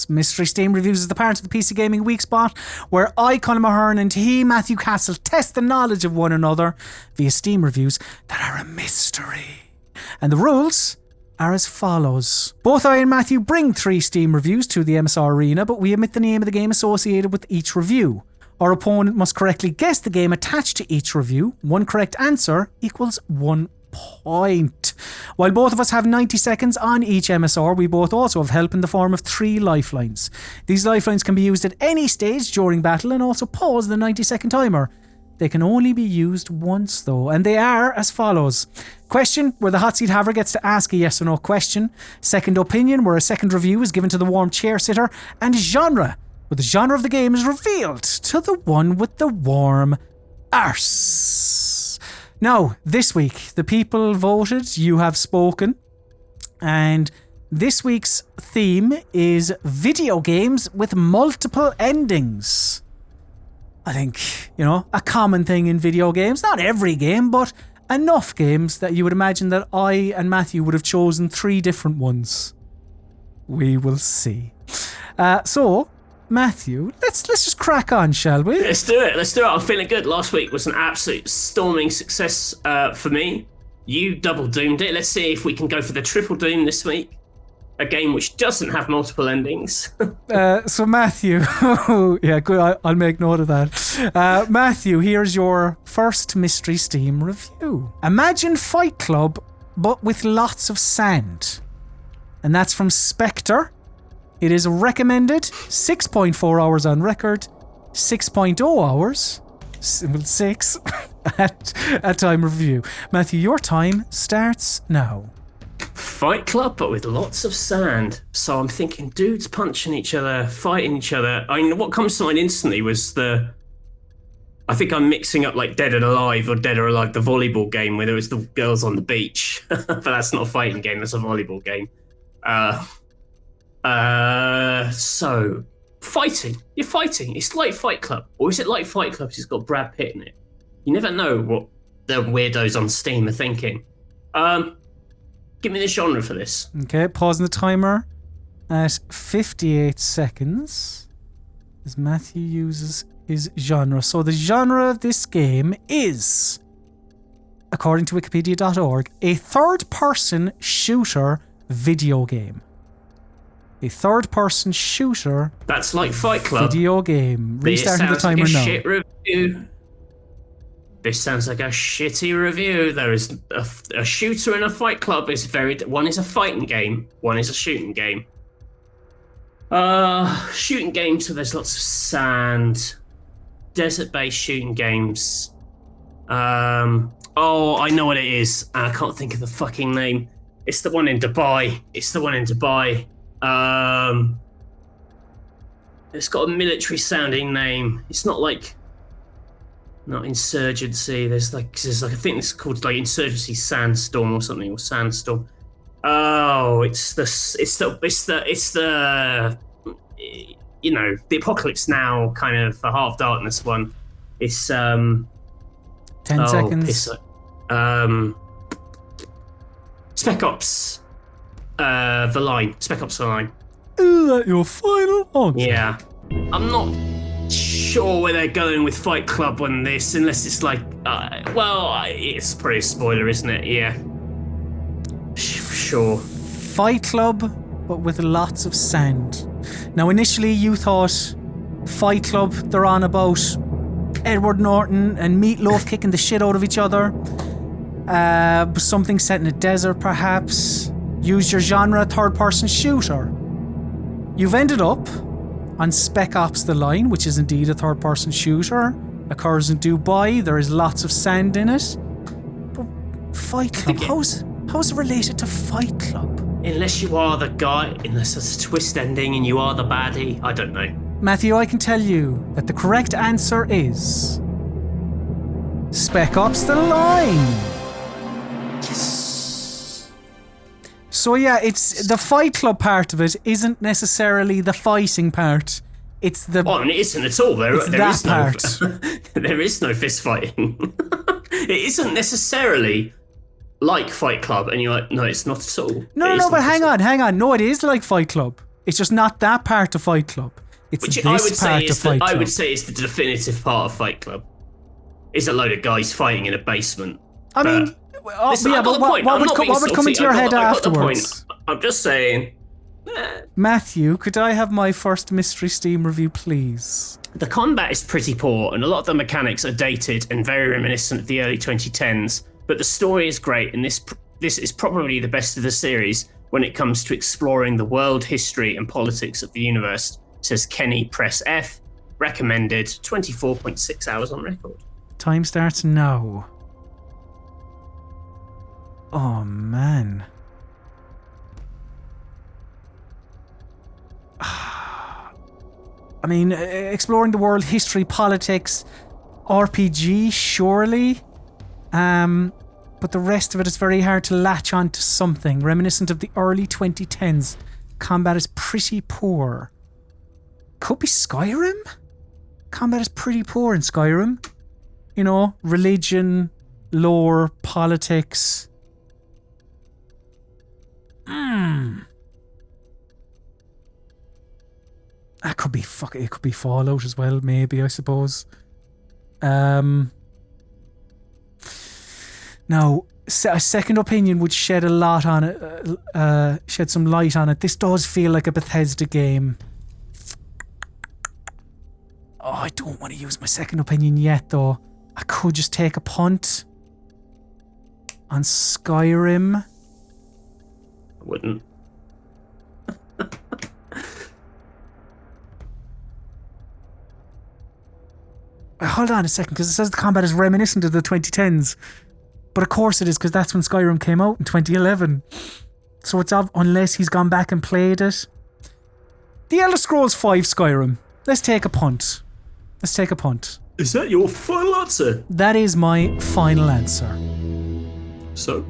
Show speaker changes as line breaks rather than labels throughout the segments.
Reviews. Mystery Steam Reviews is the part of the PC Gaming Weekspot where I, Colm Ahern, and he, Matthew Castle, test the knowledge of one another via Steam reviews that are a mystery. And the rules are as follows. Both I and Matthew bring 3 Steam reviews to the MSR Arena, but we omit the name of the game associated with each review. Our opponent must correctly guess the game attached to each review. 1 correct answer equals 1 point. While both of us have 90 seconds on each MSR, we both also have help in the form of 3 lifelines. These lifelines can be used at any stage during battle and also pause the 90-second timer. They can only be used once though, and they are as follows. Question, where the hot seat haver gets to ask a yes or no question. Second opinion, where a second review is given to the warm chair sitter. And genre, where the genre of the game is revealed to the one with the warm arse. Now, this week, the people voted, you have spoken, and this week's theme is video games with multiple endings. I think, a common thing in video games, not every game, but enough games that you would imagine that I and Matthew would have chosen 3 different ones. We will see. So, Matthew, let's just crack on, shall we?
Let's do it. I'm feeling good. Last week was an absolute storming success for me. You double doomed it. Let's see if we can go for the triple doom this week. A game which doesn't have multiple endings.
So Matthew, yeah, good. I'll make note of that. Matthew, here's your first Mystery Steam review. Imagine Fight Club, but with lots of sand. And that's from Spectre. It is recommended 6.4 hours on record, 6.0 hours, 6 at time of review. Matthew, your time starts now.
Fight Club, but with lots of sand. So I'm thinking dudes punching each other, fighting each other. I mean, what comes to mind instantly was I think I'm mixing up like Dead or Alive, the volleyball game where there was the girls on the beach. But that's not a fighting game, that's a volleyball game. So, fighting. You're fighting. It's like Fight Club. Or is it like Fight Club because it's got Brad Pitt in it? You never know what the weirdos on Steam are thinking. Give me the genre for this.
Okay, pausing the timer at 58 seconds as Matthew uses his genre. So the genre of this game is, according to wikipedia.org, a third-person shooter video game. A third-person shooter.
That's like Fight Club.
Video game. Restarting the timer now.
Shit review. This sounds like a shitty review. There is a shooter in a Fight Club. One is a fighting game. One is a shooting game. Shooting games, so there's lots of sand. Desert-based shooting games. I know what it is. I can't think of the fucking name. It's the one in Dubai. It's got a military-sounding name. It's not Insurgency. There's I think it's called like Insurgency Sandstorm or something, or Sandstorm. Oh, it's the the Apocalypse Now kind of a Half Darkness one. It's
10 seconds.
Spec Ops. The Line. Spec Ops The Line.
Is that your final answer?
Yeah. I'm not sure where they're going with Fight Club on this, unless it's it's pretty a spoiler, isn't it? Yeah. Sure.
Fight Club, but with lots of sand. Now, initially you thought Fight Club, they're on about Edward Norton and Meatloaf kicking the shit out of each other. Something set in a desert, perhaps. Use your genre, third-person shooter. You've ended up on Spec Ops The Line, which is indeed a third-person shooter. Occurs in Dubai. There is lots of sand in it. But Fight Club, how's it related to Fight Club?
Unless you are the guy, unless it's a twist ending and you are the baddie, I don't know.
Matthew, I can tell you that the correct answer is Spec Ops The Line.
Yes.
So yeah, it's the Fight Club part of it isn't necessarily the fighting part. It's the...
Oh, and it isn't at all. There is
part.
There is no fist fighting. It isn't necessarily like Fight Club, and you're like, no, it's not at all.
No, but hang on. No, it is like Fight Club. It's just not that part of Fight Club. It's this part of Fight Club.
I would say it's the definitive part of Fight Club. It's a load of guys fighting in a basement.
I mean,
listen,
yeah, but what would come into your head afterwards?
I'm just saying.
Matthew, could I have my first mystery Steam review, please?
The combat is pretty poor, and a lot of the mechanics are dated and very reminiscent of the early 2010s. But the story is great, and this is probably the best of the series when it comes to exploring the world, history, and politics of the universe. Says Kenny, press F. Recommended 24.6 hours on record.
Time starts now. Oh man. I mean, exploring the world, history, politics, RPG, surely. But the rest of it is very hard to latch on to something. Reminiscent of the early 2010s. Combat is pretty poor. Could be Skyrim? Combat is pretty poor in Skyrim. You know, religion, lore, politics. That could be it could be Fallout as well, maybe, I suppose. Now, a second opinion would shed a lot on it, shed some light on it. This does feel like a Bethesda game. Oh, I don't want to use my second opinion yet, though. I could just take a punt on Skyrim.
I wouldn't.
Hold on a second, because it says the combat is reminiscent of the 2010s. But of course it is, because that's when Skyrim came out in 2011. So it's unless he's gone back and played it. The Elder Scrolls 5 Skyrim. Let's take a punt. Is
that your final answer?
That is my final answer.
So,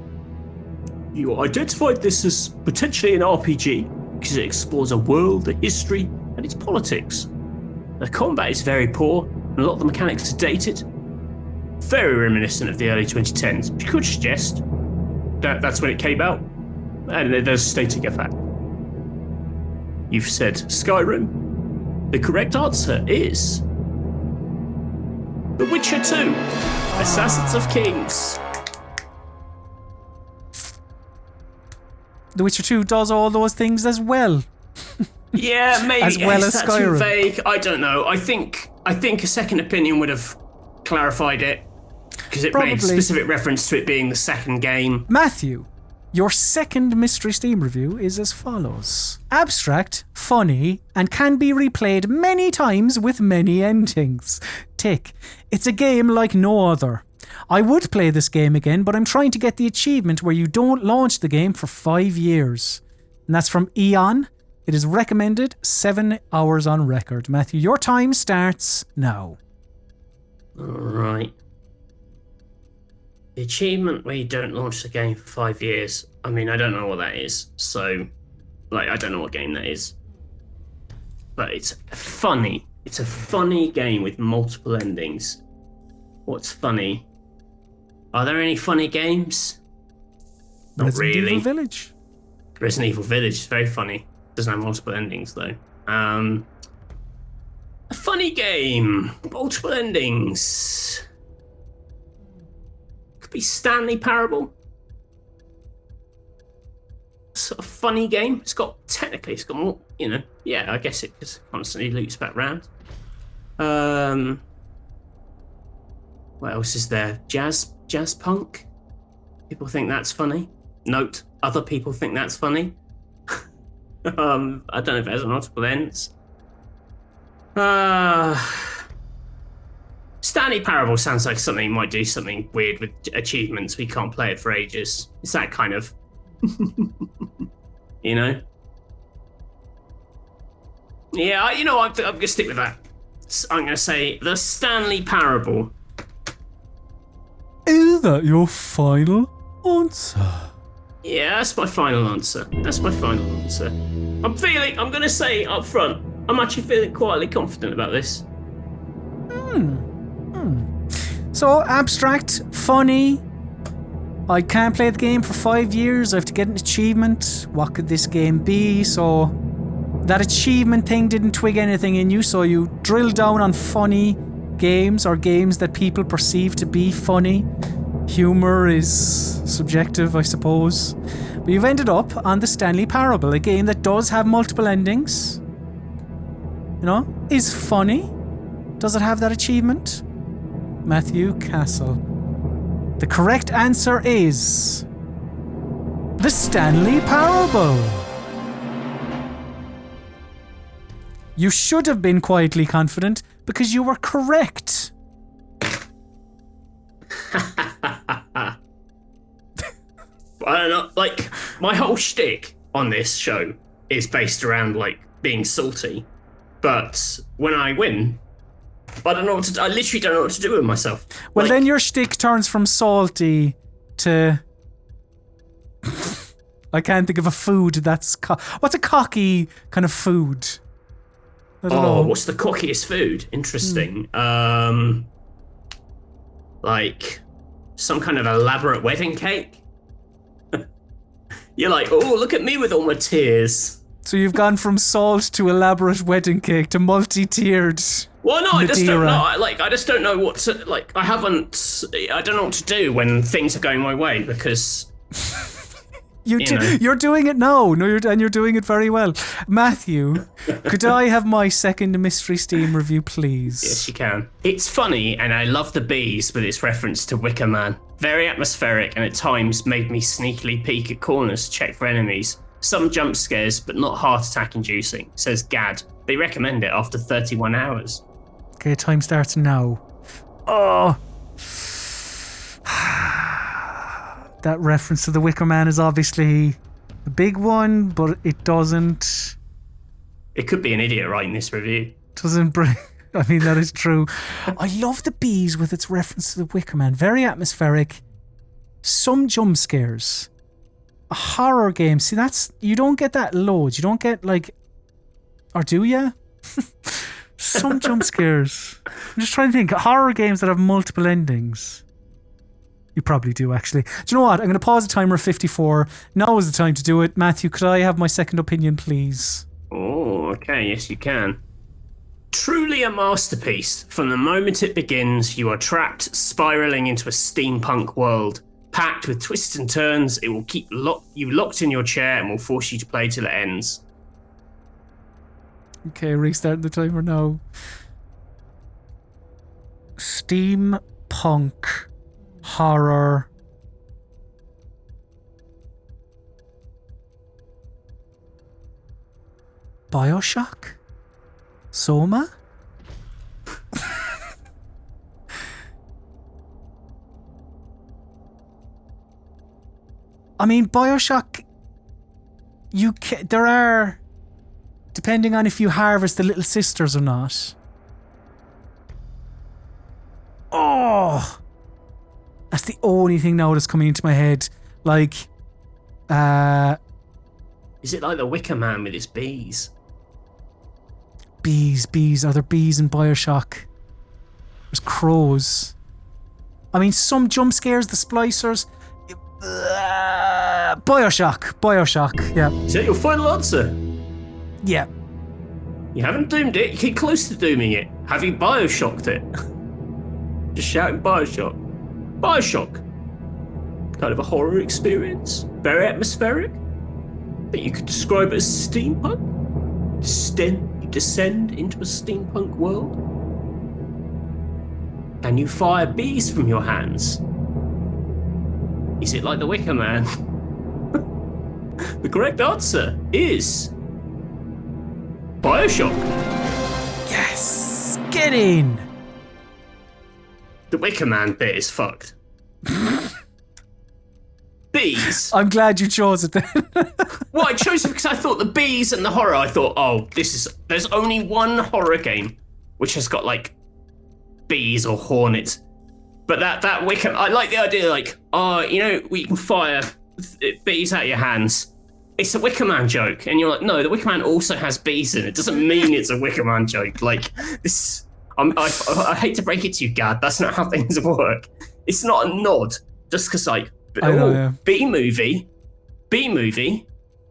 you identified this as potentially an RPG because it explores a world, a history, and its politics. The combat is very poor, and a lot of the mechanics are dated. Very reminiscent of the early 2010s. You could suggest that that's when it came out, and there's stating a fact. You've said Skyrim. The correct answer is The Witcher 2, Assassins of Kings.
The Witcher 2 does all those things as well.
Yeah, maybe.
As well as
Skyrim. Too vague. I don't know. I think a second opinion would have clarified it because it made specific reference to it being the second game.
Matthew, your second Mystery Steam review is as follows. Abstract, funny, and can be replayed many times with many endings. Tick. It's a game like no other. I would play this game again, but I'm trying to get the achievement where you don't launch the game for 5 years. And that's from Eon. It is recommended 7 hours on record. Matthew, your time starts now.
Alright. The achievement where you don't launch the game for 5 years. I mean, I don't know what that is. So, I don't know what game that is. But it's funny. It's a funny game with multiple endings. What's funny? Are there any funny games? Not really.
Resident Evil Village.
Resident Evil Village is very funny. Doesn't have multiple endings though. A funny game, multiple endings. Could be Stanley Parable. Sort of funny game. It's got more, yeah, I guess it just constantly loops back round. What else is there? Jazz punk. People think that's funny. Note, other people think that's funny. I don't know if it has multiple ends. Stanley Parable sounds like something might do something weird with achievements. We can't play it for ages. It's that kind of, Yeah, I'm gonna stick with that. I'm gonna say the Stanley Parable.
Is that your final answer?
Yeah, that's my final answer. I'm gonna say up front, I'm actually feeling quietly confident about this.
So, abstract, funny. I can't play the game for 5 years. I have to get an achievement. What could this game be? So, That achievement thing didn't twig anything in you, so you drill down on funny games or games that people perceive to be funny. Humor is subjective, I suppose. But you've ended up on the Stanley Parable, a game that does have multiple endings. You know, is funny. Does it have that achievement? Matthew Castle. The correct answer is the Stanley Parable. You should have been quietly confident because you were correct.
I don't know, like, my whole shtick on this show is based around, like, being salty. But when I win, I literally don't know what to do with myself.
Well, then your shtick turns from salty to... I can't think of a food that's... What's a cocky kind of food? I don't know.
What's the cockiest food? Interesting. Like, some kind of elaborate wedding cake? You're like, oh, look at me with all my tears.
So you've gone from salt to elaborate wedding cake to multi-tiered.
Well, no, I just don't know. I just don't know what to, like, I don't know what to do when things are going my way because...
You're doing it now. No, you're doing it very well. Matthew, could I have my second Mystery Steam review, please?
Yes, you can. It's funny, and I love the bees with its reference to Wicker Man. Very atmospheric, and at times made me sneakily peek at corners to check for enemies. Some jump scares, but not heart attack inducing, says Gad. They recommend it after 31 hours.
Okay, time starts now. Oh. That reference to the Wicker Man is obviously a big one, but it doesn't...
It could be an idiot writing this review.
Doesn't bring... I mean, that is true. I love the bees with its reference to the Wicker Man. Very atmospheric. Some jump scares. A horror game. See, that's... You don't get that loads. You don't get, like... Or do ya? Some jump scares. I'm just trying to think. Horror games that have multiple endings. You probably do, actually. Do you know what? I'm going to pause the timer at 54. Now is the time to do it. Matthew, could I have my second opinion, please?
Oh, okay. Yes, you can. Truly a masterpiece. From the moment it begins, you are trapped, spiraling into a steampunk world. Packed with twists and turns, it will keep you locked in your chair and will force you to play till it ends.
Okay, restarting the timer now. Steampunk horror. Bioshock? Soma? I mean, Bioshock, there are, depending on if you harvest the little sisters or not. Oh! That's the only thing now that's coming into my head. Like,
Is it like the Wicker Man with his bees?
Bees. Are there bees in Bioshock? There's crows. I mean, some jump scares, the splicers. Bioshock, yeah.
Is that your final answer?
Yeah.
You haven't doomed it, you came close to dooming it. Have you Bioshocked it? Just shouting Bioshock. Bioshock. Kind of a horror experience. Very atmospheric. But you could describe it as steampunk. You descend into a steampunk world. Can you fire bees from your hands? Is it like the Wicker Man? The correct answer is Bioshock.
Yes! Get in!
The Wicker Man bit is fucked. Bees.
I'm glad you chose it then.
Well, I chose it because I thought the bees and the horror, I thought, there's only one horror game which has got like bees or hornets. But that Wicker, I like the idea, like, we can fire bees out of your hands. It's a Wicker Man joke, and you're like, no, the Wicker Man also has bees in it. Doesn't mean it's a Wicker Man joke. Like this, I hate to break it to you, Gad. That's not how things work. It's not a nod, just because like,
I know, yeah.
B movie,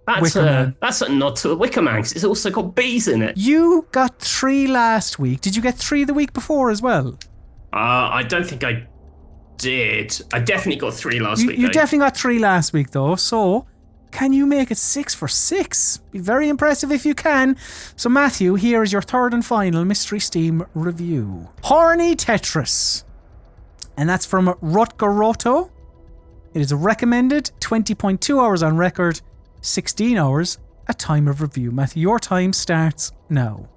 That's
Wicker Man.
that's a nod to the Wicker Man, 'cause it's also got bees in it.
You got 3 last week. Did you get 3 the week before as well?
I don't think I did. I definitely got 3 last week.
You
though.
definitely got 3 last week, though. So, can you make it 6 for 6? Be very impressive if you can. So, Matthew, here is your third and final Mystery Steam review. Horny Tetris. And that's from Rutger Roto. It is a recommended 20.2 hours on record, 16 hours at time of review. Matthew, your time starts now.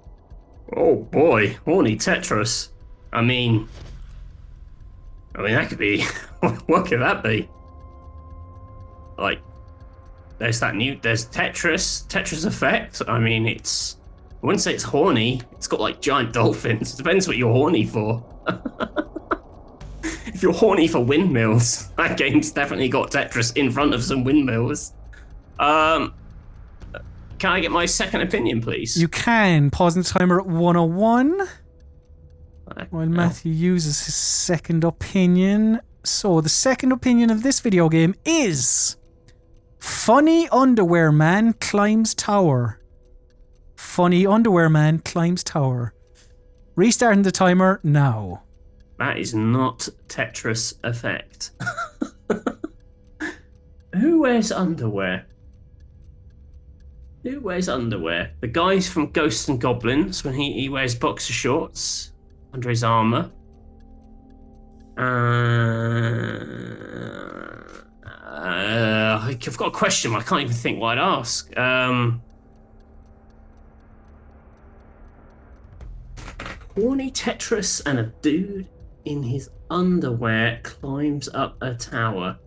Oh boy, horny Tetris. I mean that could be. What could that be? Like, there's Tetris Effect. I mean, I wouldn't say it's horny. It's got like giant dolphins. It depends what you're horny for. If you're horny for windmills, that game's definitely got Tetris in front of some windmills. Can I get my second opinion, please?
You can. Pausing the timer at 101. While Matthew uses his second opinion. So, the second opinion of this video game is... Funny Underwear Man Climbs Tower. Funny Underwear Man Climbs Tower. Restarting the timer now.
That is not Tetris Effect. Who wears underwear? Who wears underwear? The guys from Ghosts and Goblins, when he wears boxer shorts under his armour. I've got a question, I can't even think what I'd ask. Horny Tetris and a dude in his underwear climbs up a tower.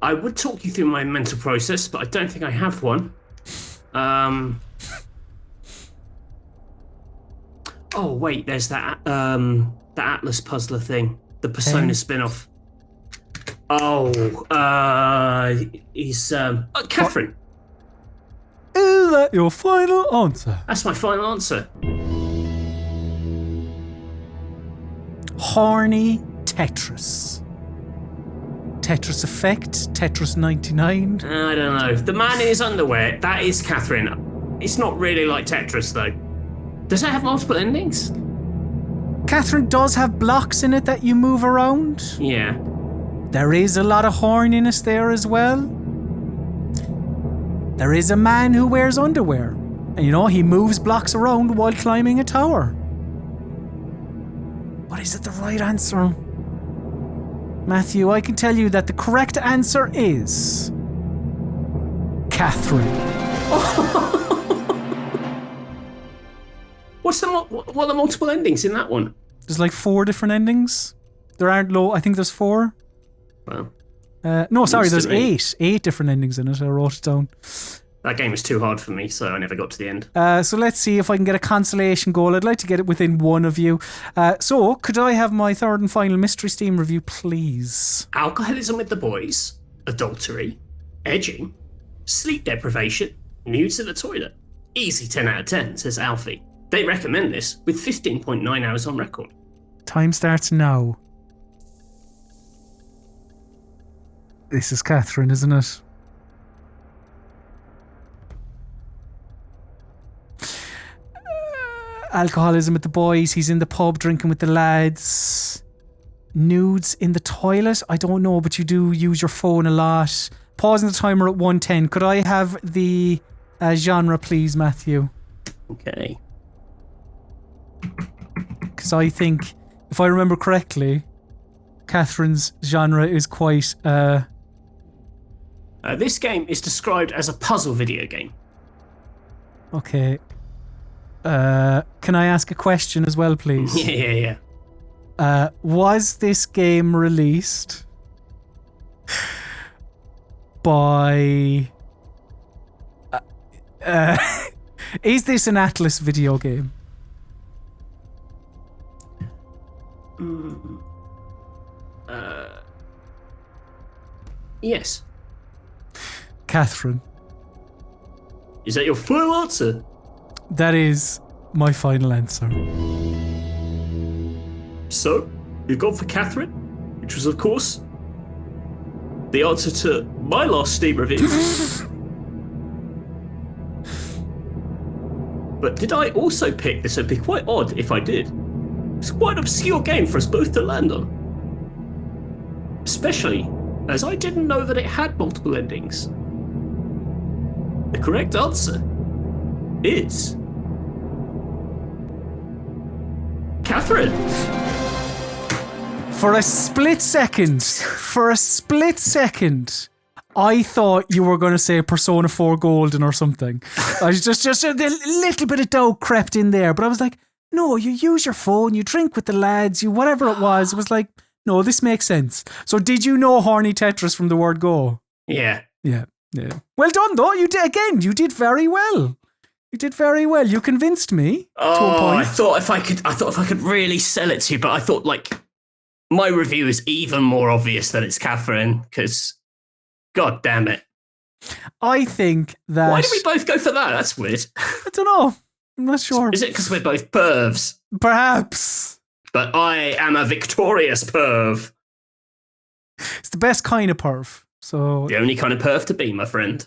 I would talk you through my mental process, but I don't think I have one. Oh wait, there's that the Atlas Puzzler thing, the Persona spin-off. He's Catherine.
Is that your final answer?
That's my final answer.
Horny Tetris. Tetris Effect, Tetris 99.
I don't know. The man in his underwear, that is Catherine. It's not really like Tetris, though. Does it have multiple endings?
Catherine does have blocks in it that you move around.
Yeah.
There is a lot of horniness there as well. There is a man who wears underwear. And he moves blocks around while climbing a tower. But is it the right answer? Matthew, I can tell you that the correct answer is... Catherine.
What are the multiple endings in that one?
There's like 4 different endings. There aren't I think there's 4.
Well...
no, sorry, there's 8. 8 different endings in it. I wrote it down.
That game was too hard for me, so I never got to the end.
So let's see if I can get a consolation goal. I'd like to get it within one of you. So, could I have my third and final Mystery Steam review, please?
Alcoholism with the boys, adultery, edging, sleep deprivation, nudes in the toilet. Easy 10 out of 10, says Alfie. They recommend this with 15.9 hours on record.
Time starts now. This is Catherine, isn't it? Alcoholism with the boys. He's in the pub drinking with the lads. Nudes in the toilet. I don't know, but you do use your phone a lot. Pausing the timer at 1:10. Could I have the genre, please, Matthew?
Okay.
Because I think, if I remember correctly, Catherine's genre is quite...
This game is described as a puzzle video game.
Okay. Can I ask a question as well, please?
Yeah.
Was this game released by... is this an Atlas video game?
Yes.
Catherine.
Is that your final answer?
That is my final answer.
So, you've gone for Catherine, which was, of course, the answer to my last Steam review. But did I also pick this? It'd be quite odd if I did. It's quite an obscure game for us both to land on. Especially as I didn't know that it had multiple endings. The correct answer is Catherine.
For a split second, I thought you were going to say Persona 4 Golden or something. I was just a little bit of doubt crept in there, but I was like, no, you use your phone, you drink with the lads, you whatever it was. It was like, no, this makes sense. So did you know horny Tetris from the word go?
Yeah.
Yeah. Well done though. You did very well. You convinced me to a point.
I thought if I could really sell it to you, but I thought like my review is even more obvious that it's Catherine, because God damn it.
I think that...
Why did we both go for that? That's weird.
I don't know. I'm not sure.
Is it because we're both pervs?
Perhaps.
But I am a victorious perv.
It's the best kind of perv. So
the only kind of perv to be, my friend.